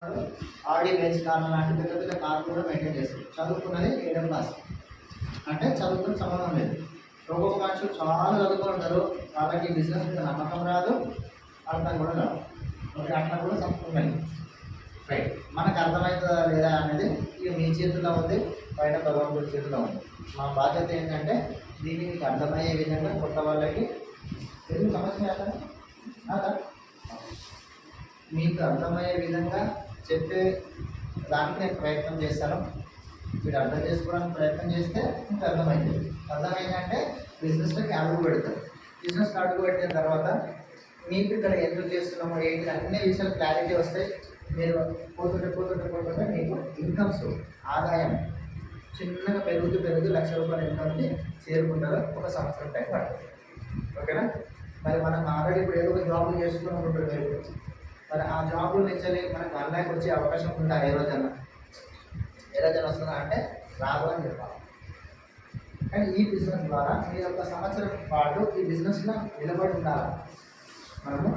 ఆడి bench కార్లు లాంటి పెద్ద పెద్ద కార్లు కూడా మెయింటైన్ చేస్తారు. చదువుకున్నది 7వ క్లాస్ అంటే చదువుకుని సంబంధం లేదు. ఒక్కొక్క మనుషులు చాలా చదువుకొని ఉంటారు, వాళ్ళకి బిజినెస్ మీద నమ్మకం రాదు, అర్థం కూడా రాదు. ఓకే, అట్లా కూడా సంపూర్ణంగా రైట్. మనకు అర్థమవుతుందా లేదా అనేది ఇక మీ చేతుల్లో ఉంది, బయట భగవంతుడి చేతిలో ఉంది. మా బాధ్యత ఏంటంటే దీన్ని మీకు అర్థమయ్యే విధంగా కొత్త వాళ్ళకి తెలుగు సమస్య సార్ మీకు అర్థమయ్యే విధంగా చెప్పే దానికి నేను ప్రయత్నం చేస్తాను. మీరు అర్థం చేసుకోవడానికి ప్రయత్నం చేస్తే మీకు అర్థమైంది. అర్థమైందంటే బిజినెస్లోకి అడుగు పెడతారు. బిజినెస్కి అడుగు పెట్టిన తర్వాత మీకు ఇక్కడ ఎందుకు చేస్తున్నామో ఏంటి అన్ని విషయాలు క్లారిటీ వస్తాయి. మీరు పోతుంటే మీకు ఇన్కమ్స్ ఆదాయం చిన్నగా పెరుగుతూ ₹1,00,000 ఇన్కమ్కి చేరుకుంటారు. ఒక సంవత్సరం టైం పడుతుంది. ఓకేనా? మరి మనం ఆల్రెడీ ఇప్పుడు ఏదో ఒక జాబ్ చేసుకుని ఉంటుంది. మరి ఆ జాబుల నుంచి మనకు 1,00,000 వచ్చే అవకాశం ఉందా? ఏ రోజైనా వస్తుందా అంటే రాదు అని చెప్పాలి. కానీ ఈ బిజినెస్ ద్వారా మీరు ఒక సంవత్సరం పాటు ఈ బిజినెస్లో నిలబడి ఉండాలి. మనము